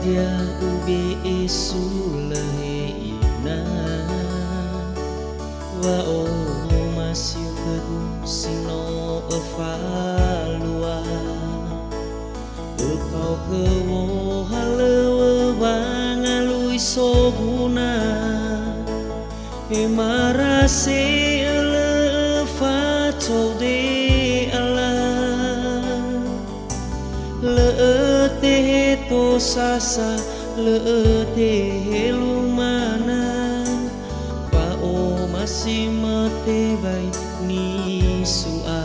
dia ube sulehina wa o masih kegung sino evalua kau kewo halewe bangalui sobuna emarase ele fato de ala le te to sasa le te lumana pa o masih mate bai ni sua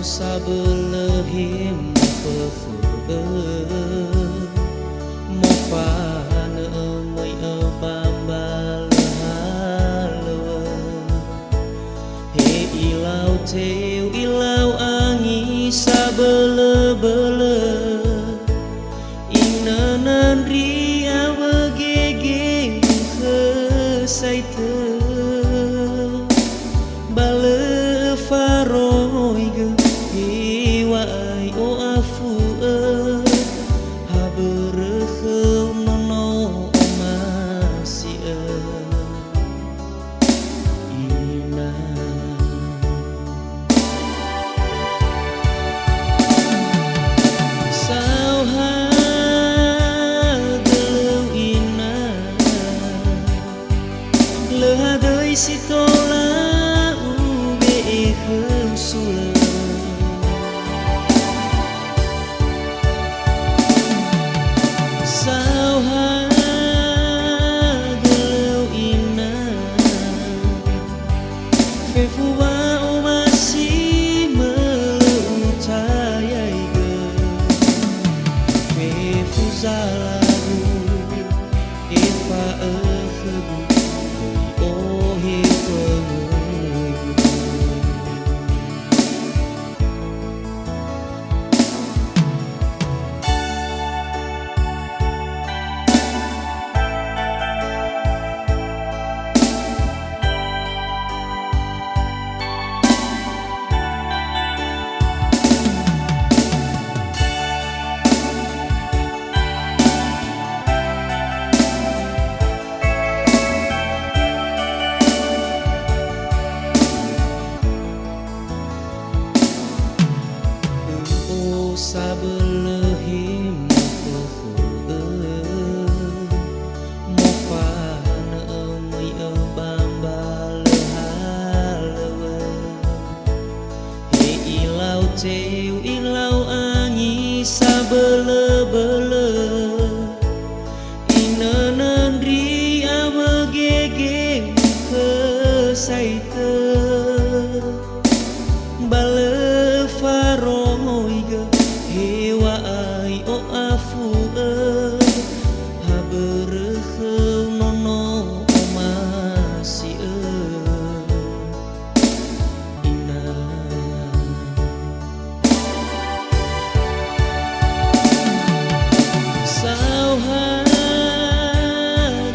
sabelehim pefe mofana mai abambal halo he ilau teu ilau angi sabele-bele inanan ria begege kesaite bale faroige iwai o afu habereu nono masih ina sauha geleu ina lehadei sitola ube sula sabelehim pefe mofana mai abambal halewe he ilau teu ilau angi sabele-bele inanan ria begege kesaite bale faroige hewa ai o afu habereu nono masih ina sauha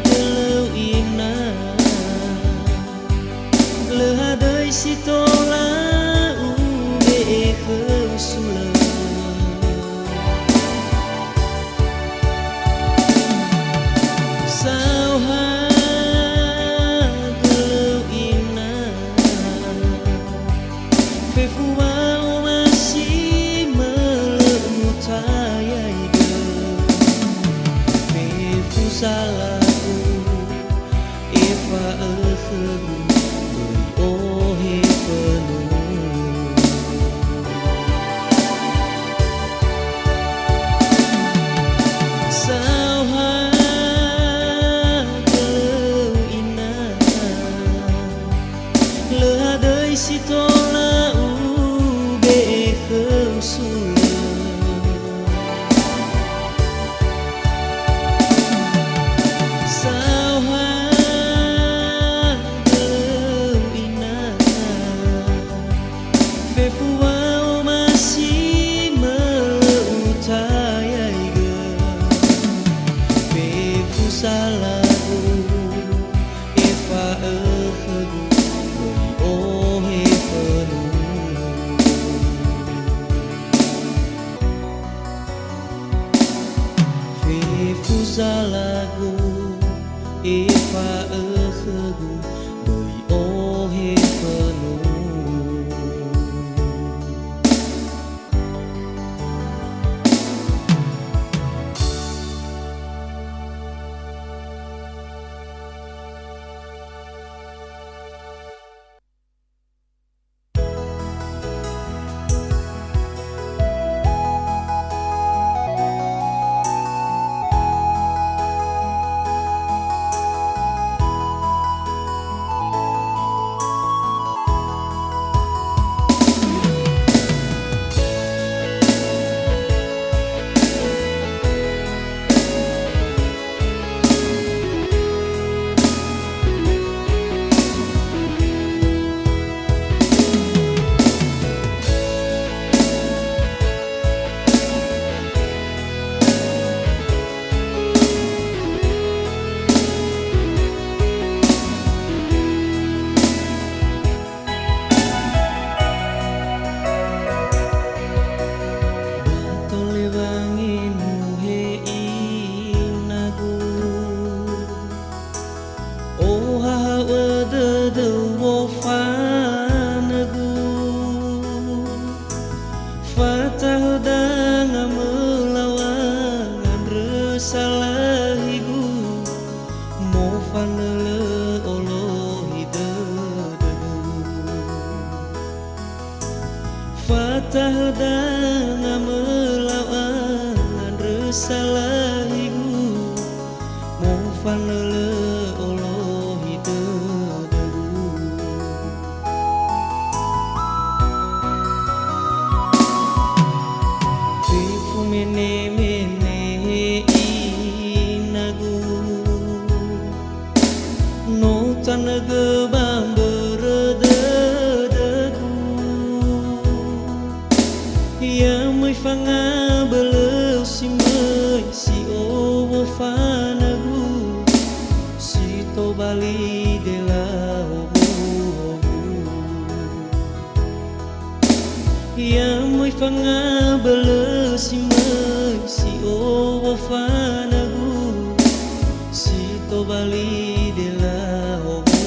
geleu ina lehadei sitola ube sula salahu eva ekhelu ohe penuh sauha geleu ina lehadei sitola ube ekhelu salahu eva ekhelu ohe penuh salagu Eva khegu beuy ohe penuh Tahdana melawan resalahigu mau fanele olohi dededu Fifu mene mene inagu no tanaga fanga beleu si mei si owo fanagu si to bali de la obu ya mei fanga beleu si mei si owo fanagu si to bali de la obu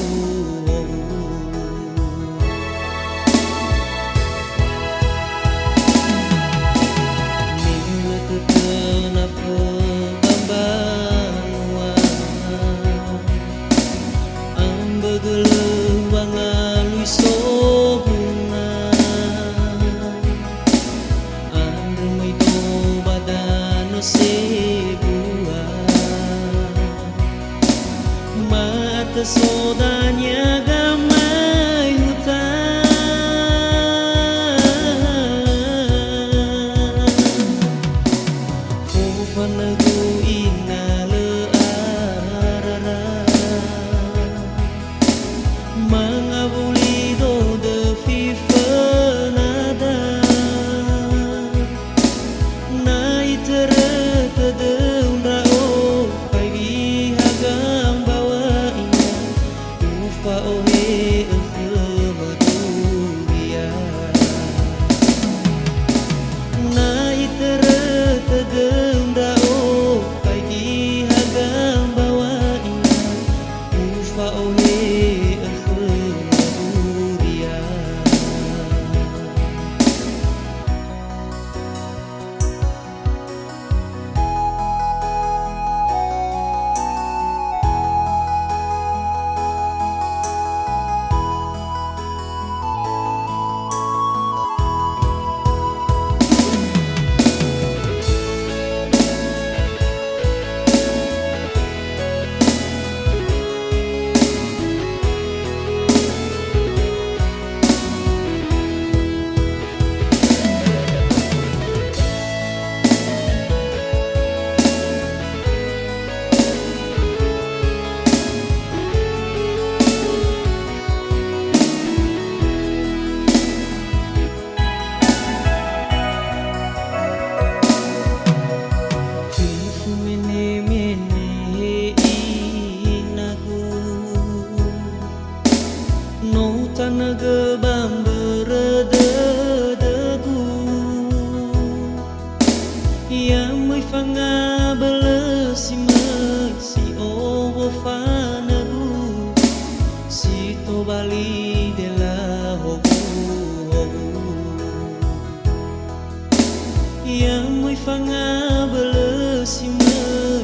fanga bele si me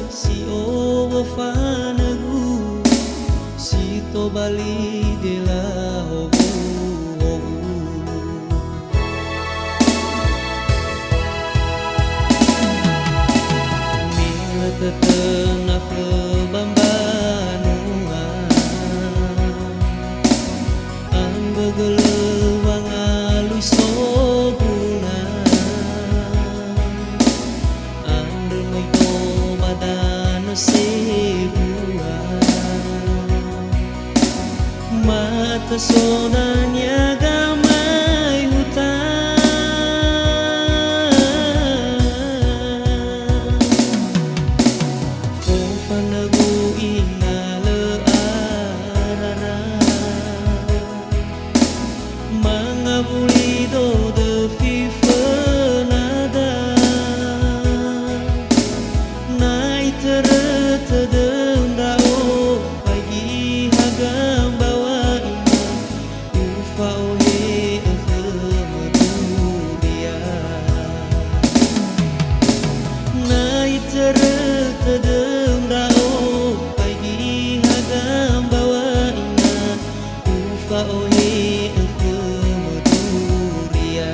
si o wafana gu si to bali de la hogu hogu mila teteng na bambanua ang begelewang alui soguna mata sonanya gamai hutan fofana gu ina le arara mangabuli do de fifenada nai terete denda o pagi hagam bawa ina ufa ohe kemudia nai terete denda o pagi hagam bawa ina ufa ohe kemudia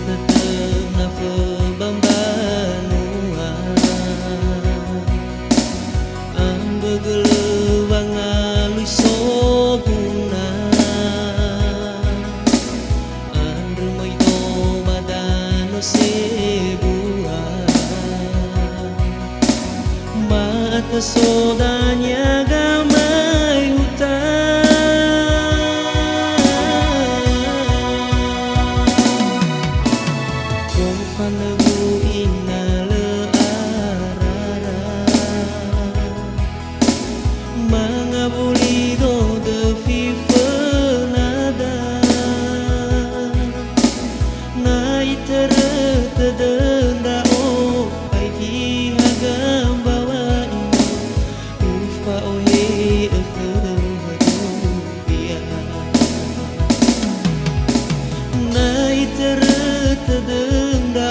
tetep na bambanua ang begelewang alui soguna ang rumay do badano sebua mata sodanya gamai hutan fanagu ina le arara mangabuli do de fifenada nai terete denda o pagi hagam bawa ina ufa ohe kemudia nai terete denda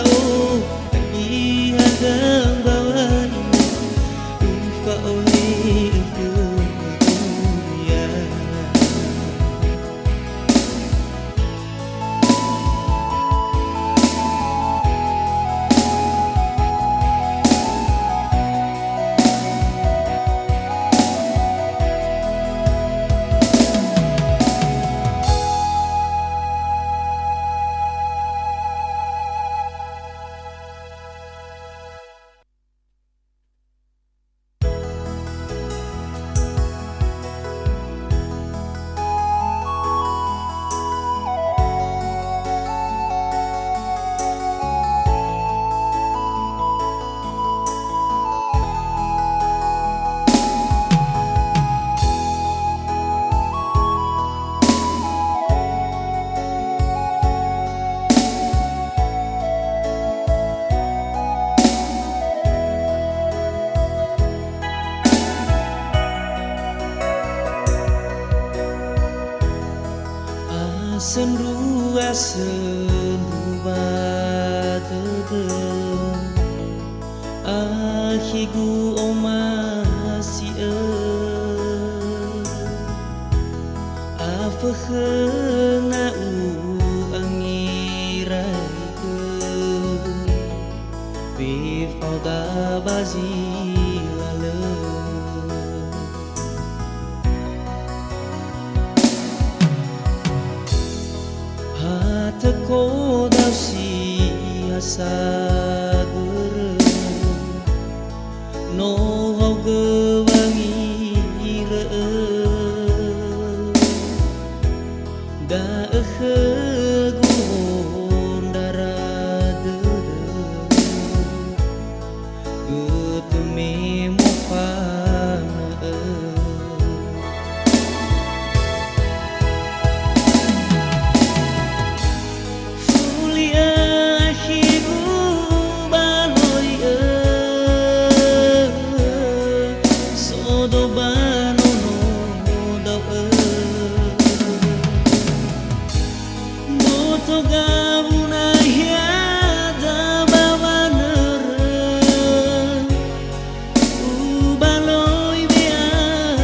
sendu batete ahigu omasi afkhna u angirai ke bi fauda bazi lale teko dasi asa no hau gewangi re da gun darade getum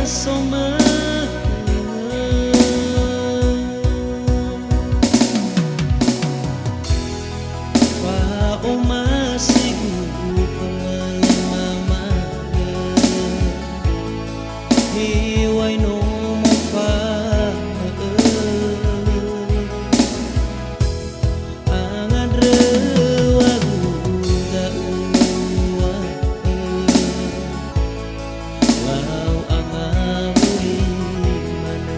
soma pa o masigu pangalaman hiway no mo pa angan rewagu daua lau angahuli mana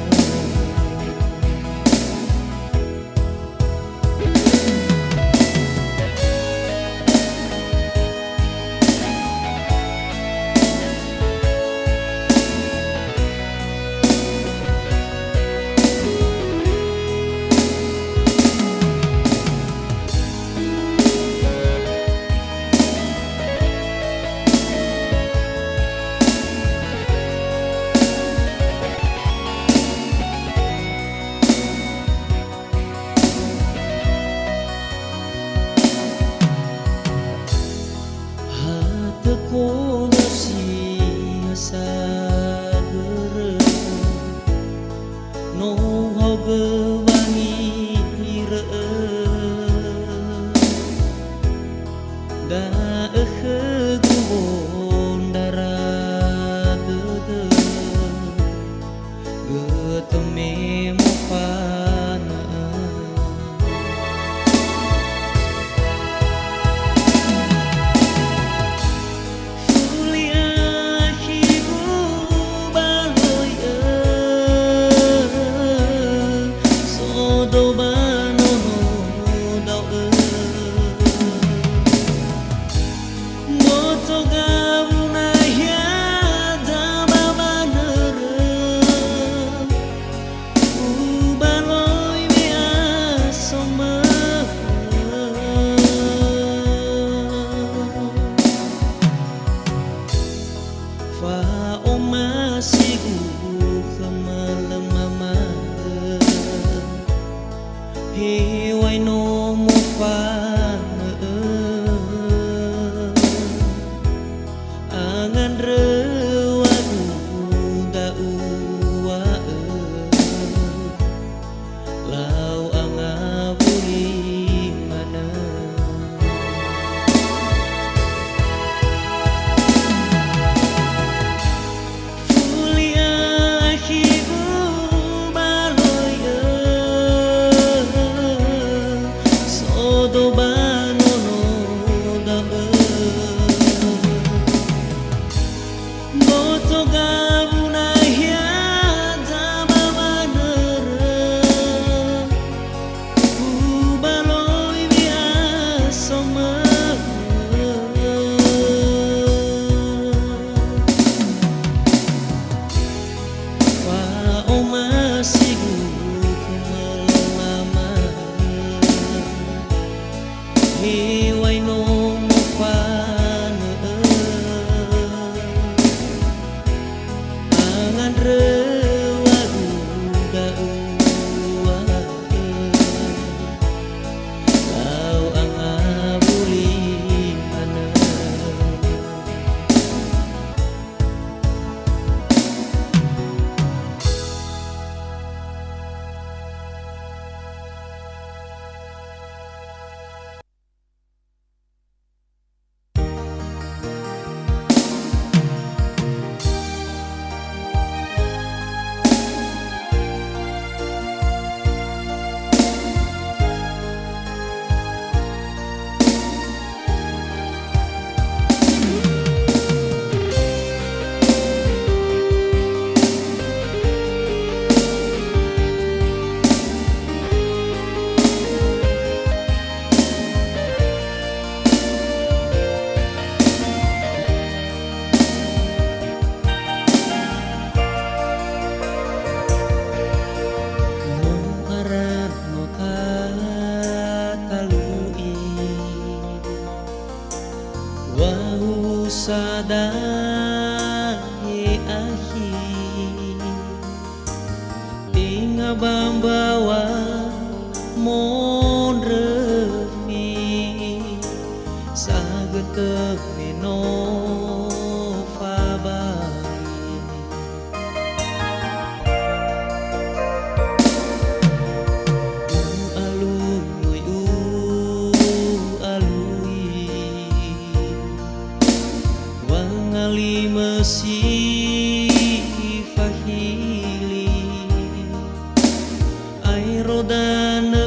rodana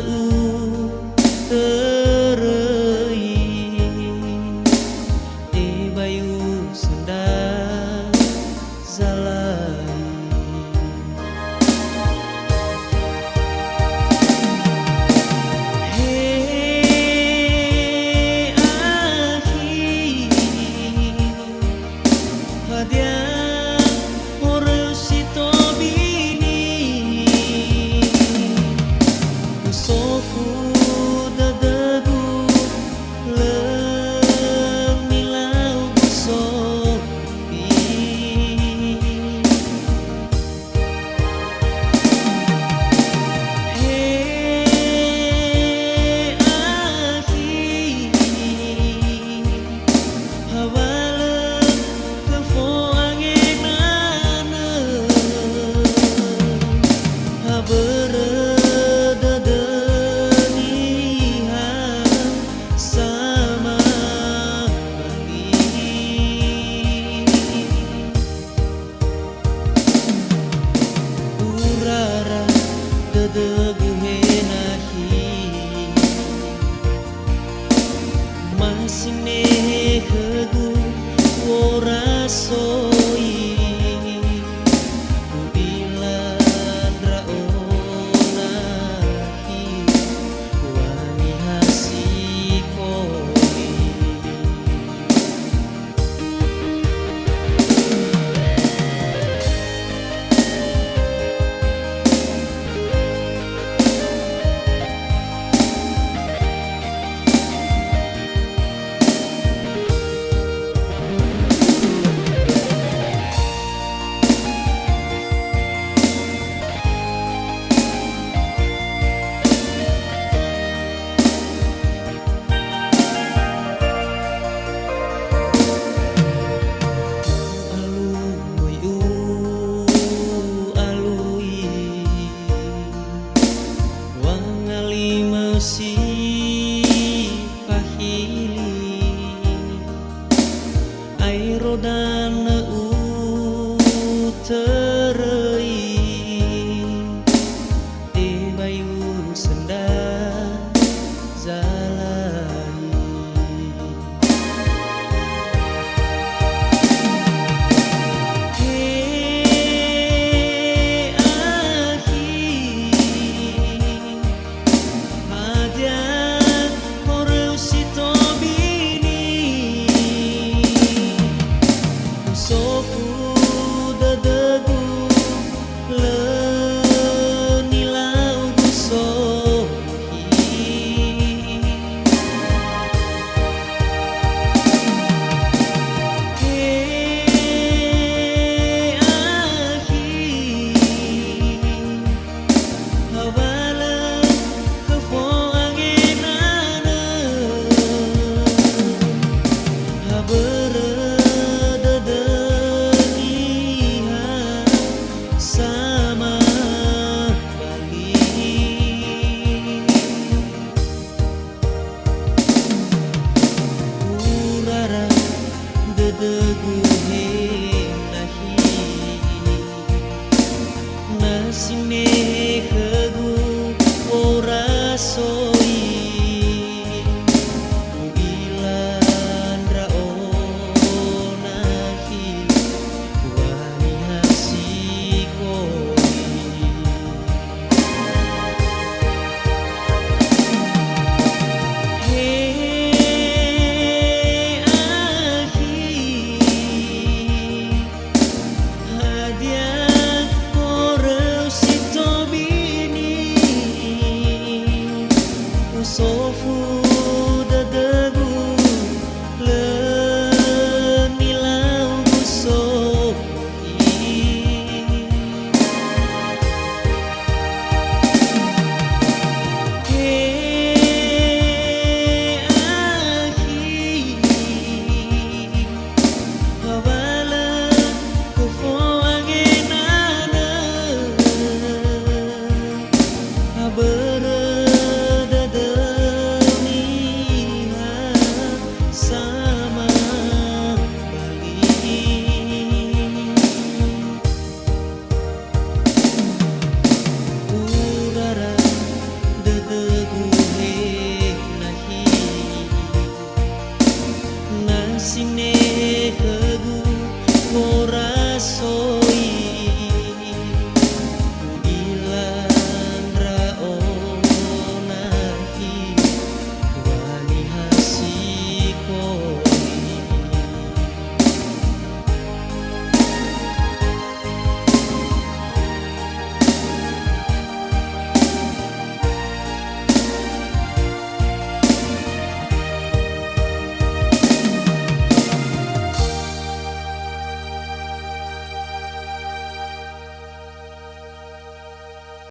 terei bayu senda zalai he akhi hadia orusito bini sofu dadagu lemilau sopi he akhi hawala kefo angenana habere debu henahi masine hegu ora soi bilan raonahi wani hasikoi si pahili ai rodana terei bayu senda zalai he akhi sofu dadagu lenilau sohi he akhi hawala kefo angenana habere debu henahi nasine